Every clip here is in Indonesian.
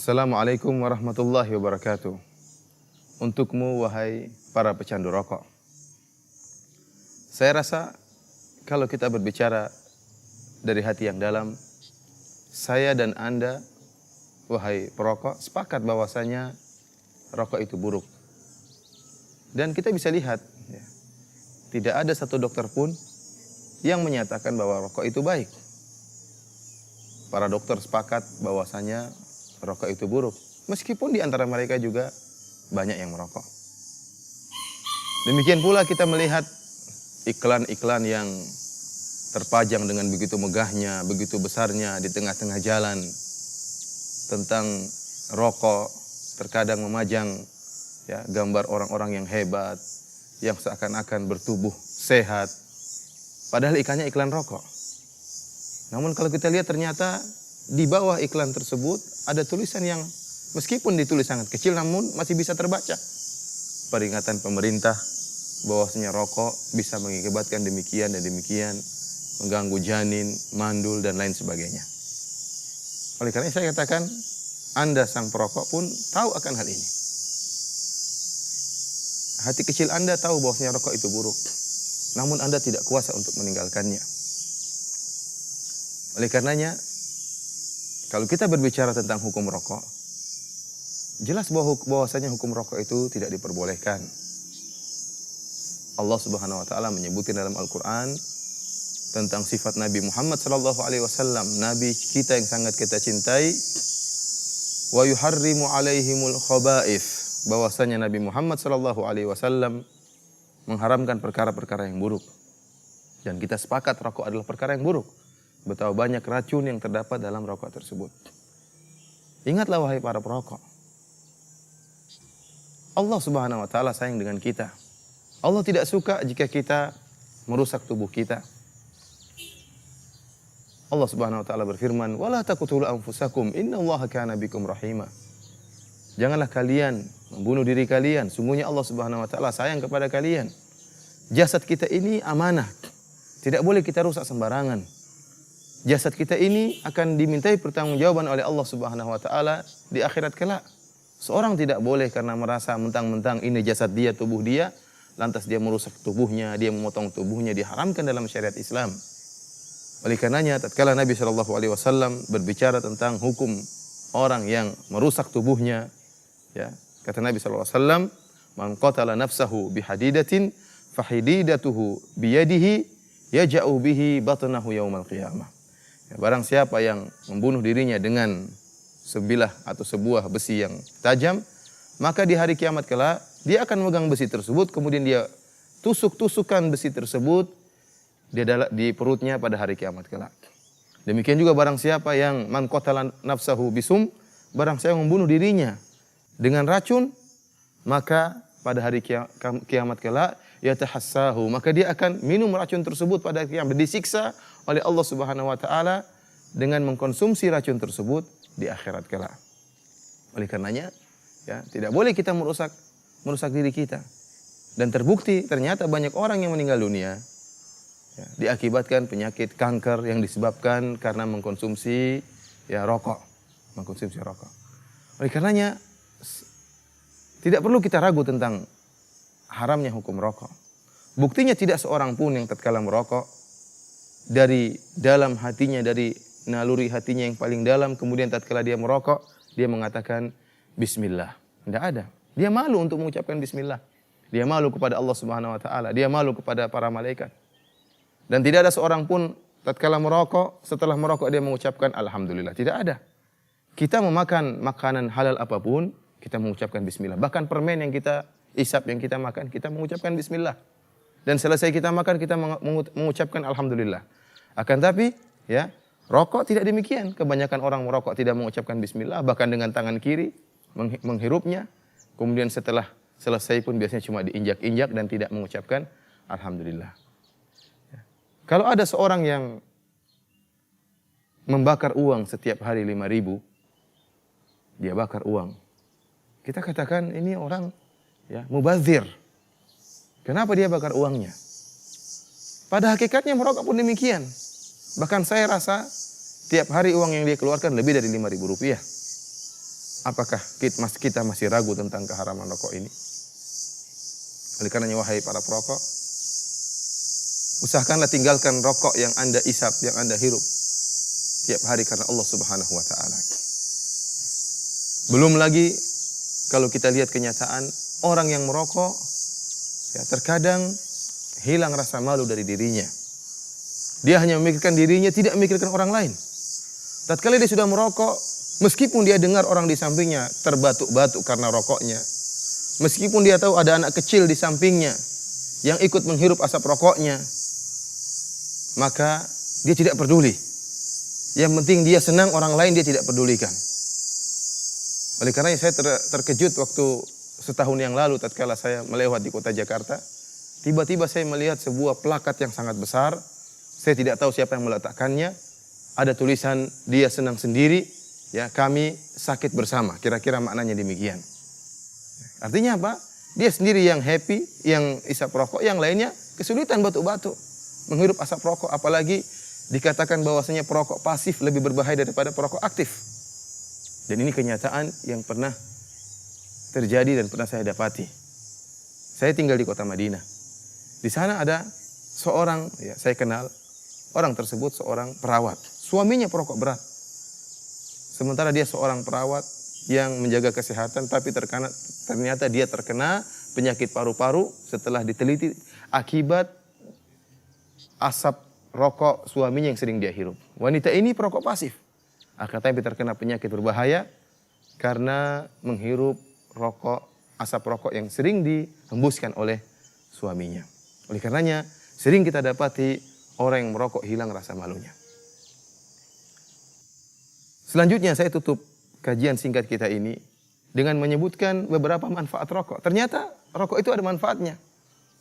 Assalamualaikum warahmatullahi wabarakatuh. Untukmu wahai para pecandu rokok. Saya rasa kalau kita berbicara dari hati yang dalam, saya dan Anda wahai perokok sepakat bahwasanya rokok itu buruk. Dan kita bisa lihat, ya, tidak ada satu dokter pun yang menyatakan bahwa rokok itu baik. Para dokter sepakat bahwasanya rokok itu buruk. Meskipun di antara mereka juga banyak yang merokok. Demikian pula kita melihat iklan-iklan yang terpajang dengan begitu megahnya, begitu besarnya di tengah-tengah jalan tentang rokok, terkadang memajang ya gambar orang-orang yang hebat, yang seakan-akan bertubuh sehat, padahal iklannya iklan rokok. Namun kalau kita lihat ternyata di bawah iklan tersebut ada tulisan yang meskipun ditulis sangat kecil namun masih bisa terbaca. Peringatan pemerintah bahwasanya rokok bisa mengakibatkan demikian dan demikian, mengganggu janin, mandul dan lain sebagainya. Oleh karena saya katakan, Anda sang perokok pun tahu akan hal ini. Hati kecil Anda tahu bahwasanya rokok itu buruk, namun Anda tidak kuasa untuk meninggalkannya. Oleh karenanya, kalau kita berbicara tentang hukum rokok, jelas bahwasanya hukum rokok itu tidak diperbolehkan. Allah Subhanahu wa taala menyebutkan dalam Al-Qur'an tentang sifat Nabi Muhammad sallallahu alaihi wasallam, nabi kita yang sangat kita cintai, wa yuharrimu alaihimul khaba'ith, bahwasanya Nabi Muhammad sallallahu alaihi wasallam mengharamkan perkara-perkara yang buruk. Dan kita sepakat rokok adalah perkara yang buruk. Betapa banyak racun yang terdapat dalam rokok tersebut. Ingatlah wahai para perokok, Allah Subhanahu wa taala sayang dengan kita. Allah tidak suka jika kita merusak tubuh kita. Allah Subhanahu wa taala berfirman, "Wala taqtulu anfusakum, innallaha kana bikum rahima." Janganlah kalian membunuh diri kalian, sungguhnya Allah Subhanahu wa taala sayang kepada kalian. Jasad kita ini amanah. Tidak boleh kita rusak sembarangan. Jasad kita ini akan dimintai pertanggungjawaban oleh Allah Subhanahu wa taala di akhirat kelak. Seorang tidak boleh karena merasa mentang-mentang ini jasad dia, tubuh dia, lantas dia merusak tubuhnya, dia memotong tubuhnya, diharamkan dalam syariat Islam. Oleh karenanya, tatkala Nabi Shallallahu alaihi wasallam berbicara tentang hukum orang yang merusak tubuhnya, ya, kata Nabi Shallallahu alaihi wasallam, "Man qatala nafsahu bihadidatin fahididatuhu biyadihi yaja'u bihi batnahu yaumal qiyamah." Ya, barang siapa yang membunuh dirinya dengan sebilah atau sebuah besi yang tajam, maka di hari kiamat kelak dia akan memegang besi tersebut, kemudian dia tusuk-tusukan besi tersebut di perutnya pada hari kiamat kelak. Demikian juga barang siapa yang man qatala nafsahu bisum, barang siapa yang membunuh dirinya dengan racun, maka pada hari kiamat kelak yatahassahu, maka dia akan minum racun tersebut pada hari kiamat, disiksa oleh Allah Subhanahu wa taala dengan mengkonsumsi racun tersebut di akhirat kelak. Oleh karenanya, ya, tidak boleh kita merusak diri kita. Dan terbukti ternyata banyak orang yang meninggal dunia ya, diakibatkan penyakit kanker yang disebabkan karena mengkonsumsi rokok. Oleh karenanya, tidak perlu kita ragu tentang haramnya hukum rokok. Buktinya tidak seorang pun yang tatkala merokok, dari dalam hatinya, dari naluri hatinya yang paling dalam, kemudian tatkala dia merokok, dia mengatakan bismillah. Tidak ada. Dia malu untuk mengucapkan bismillah. Dia malu kepada Allah Subhanahu wa taala, dia malu kepada para malaikat. Dan tidak ada seorang pun tatkala merokok, setelah merokok dia mengucapkan alhamdulillah. Tidak ada. Kita memakan makanan halal apapun, kita mengucapkan bismillah. Bahkan permen yang kita isap, yang kita makan, kita mengucapkan bismillah. Dan selesai kita makan, kita mengucapkan alhamdulillah. Akan tapi, ya, rokok tidak demikian. Kebanyakan orang merokok tidak mengucapkan bismillah, bahkan dengan tangan kiri menghirupnya. Kemudian setelah selesai pun biasanya cuma diinjak-injak dan tidak mengucapkan alhamdulillah. Ya. Kalau ada seorang yang membakar uang setiap hari 5.000, dia bakar uang. Kita katakan ini orang mubazir. Kenapa dia bakar uangnya? Pada hakikatnya merokok pun demikian. Bahkan saya rasa tiap hari uang yang dia keluarkan lebih dari 5.000 rupiah. apakah kita masih ragu tentang keharaman rokok ini? Oleh karenanya wahai para perokok, usahakanlah tinggalkan rokok yang Anda isap, yang Anda hirup tiap hari karena Allah Subhanahu wa taala. Belum lagi kalau kita lihat kenyataan orang yang merokok ya terkadang hilang rasa malu dari dirinya. Dia hanya memikirkan dirinya, tidak memikirkan orang lain. Tatkala dia sudah merokok, meskipun dia dengar orang di sampingnya terbatuk-batuk karena rokoknya, meskipun dia tahu ada anak kecil di sampingnya yang ikut menghirup asap rokoknya, maka dia tidak peduli. Yang penting dia senang, orang lain dia tidak pedulikan. Oleh karenanya saya terkejut waktu setahun yang lalu tatkala saya melewat di kota Jakarta. Tiba-tiba saya melihat sebuah plakat yang sangat besar. Saya tidak tahu siapa yang meletakkannya. Ada tulisan dia senang sendiri, ya kami sakit bersama. Kira-kira maknanya demikian. Artinya apa? Dia sendiri yang happy, yang isap rokok, yang lainnya kesulitan batuk-batuk menghirup asap rokok. Apalagi dikatakan bahwasanya perokok pasif lebih berbahaya daripada perokok aktif. Dan ini kenyataan yang pernah terjadi dan pernah saya dapati. Saya tinggal di kota Madinah. Di sana ada seorang, ya saya kenal, orang tersebut seorang perawat. Suaminya perokok berat. Sementara dia seorang perawat yang menjaga kesehatan, tapi ternyata dia terkena penyakit paru-paru setelah diteliti akibat asap rokok suaminya yang sering dia hirup. Wanita ini perokok pasif. Akan tapi terkena penyakit berbahaya karena menghirup asap rokok yang sering dihembuskan oleh suaminya. Oleh karenanya, sering kita dapati orang yang merokok hilang rasa malunya. Selanjutnya saya tutup kajian singkat kita ini dengan menyebutkan beberapa manfaat rokok. Ternyata rokok itu ada manfaatnya.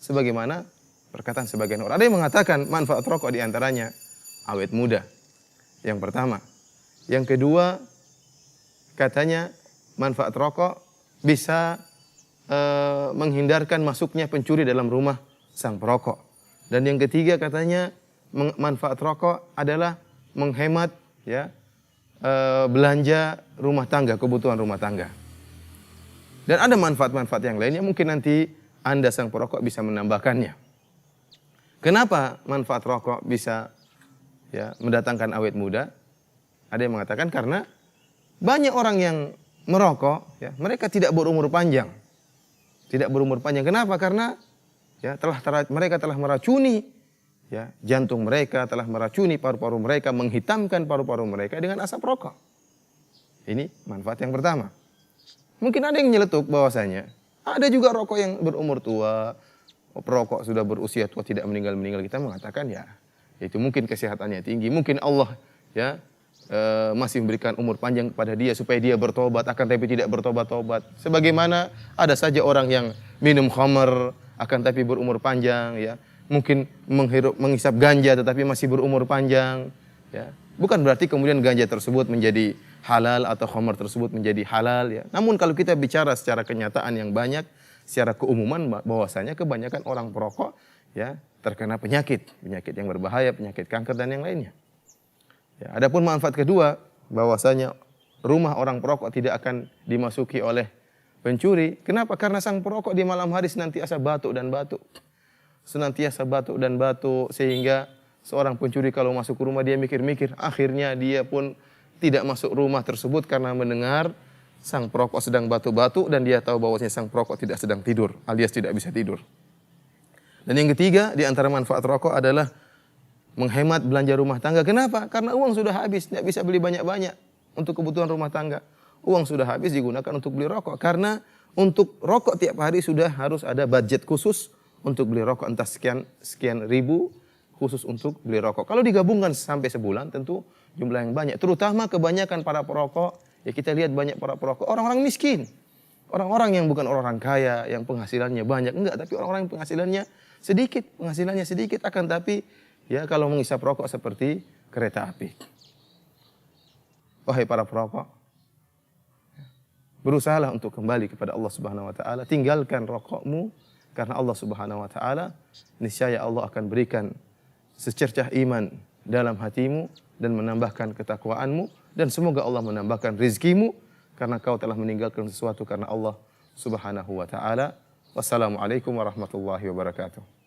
Sebagaimana perkataan sebagian orang. Ada yang mengatakan manfaat rokok diantaranya awet muda. Yang pertama. Yang kedua, katanya manfaat rokok bisa menghindarkan masuknya pencuri dalam rumah sang perokok. Dan yang ketiga katanya manfaat rokok adalah menghemat ya belanja rumah tangga, kebutuhan rumah tangga. Dan ada manfaat-manfaat yang lainnya mungkin nanti Anda sang perokok bisa menambahkannya. Kenapa manfaat rokok bisa ya mendatangkan awet muda? Ada yang mengatakan karena banyak orang yang merokok, ya, mereka tidak berumur panjang. Tidak berumur panjang. Kenapa? Karena ya mereka telah meracuni ya jantung mereka, telah meracuni paru-paru mereka, menghitamkan paru-paru mereka dengan asap rokok. Ini manfaat yang pertama. Mungkin ada yang nyeletuk bahwasanya ada juga rokok yang berumur tua, perokok sudah berusia tua tidak meninggal. Kita mengatakan ya itu mungkin kesehatannya tinggi, mungkin Allah ya masih memberikan umur panjang kepada dia supaya dia bertobat, akan tapi tidak bertobat-tobat. Sebagaimana ada saja orang yang minum khamar akan tapi berumur panjang ya. Mungkin menghisap ganja tetapi masih berumur panjang ya. Bukan berarti kemudian ganja tersebut menjadi halal atau khamar tersebut menjadi halal ya. Namun kalau kita bicara secara kenyataan yang banyak, secara keumuman bahwasanya kebanyakan orang perokok ya terkena penyakit yang berbahaya, penyakit kanker dan yang lainnya. Ya, adapun manfaat kedua, bahwasanya rumah orang perokok tidak akan dimasuki oleh pencuri. Kenapa? Karena sang perokok di malam hari senantiasa batuk dan batuk. Senantiasa batuk dan batuk sehingga seorang pencuri kalau masuk ke rumah dia mikir-mikir. Akhirnya dia pun tidak masuk rumah tersebut karena mendengar sang perokok sedang batuk-batuk dan dia tahu bahwasanya sang perokok tidak sedang tidur alias tidak bisa tidur. Dan yang ketiga di antara manfaat rokok adalah menghemat belanja rumah tangga. Kenapa? Karena uang sudah habis, tidak bisa beli banyak-banyak untuk kebutuhan rumah tangga. Uang sudah habis digunakan untuk beli rokok. Karena untuk rokok tiap hari sudah harus ada budget khusus untuk beli rokok. Entah sekian ribu khusus untuk beli rokok. Kalau digabungkan sampai sebulan tentu jumlah yang banyak. Terutama kebanyakan para perokok, ya kita lihat banyak para perokok, orang-orang miskin. Orang-orang yang bukan orang kaya, yang penghasilannya banyak. Enggak, tapi orang-orang yang penghasilannya sedikit. Akan tapi ya kalau menghisap rokok seperti kereta api. Wahai para perokok, berusahalah untuk kembali kepada Allah Subhanahu wa taala, tinggalkan rokokmu karena Allah Subhanahu wa taala niscaya Allah akan berikan secercah iman dalam hatimu dan menambahkan ketakwaanmu dan semoga Allah menambahkan rizkimu karena kau telah meninggalkan sesuatu karena Allah Subhanahu wa taala. Wassalamualaikum warahmatullahi wabarakatuh.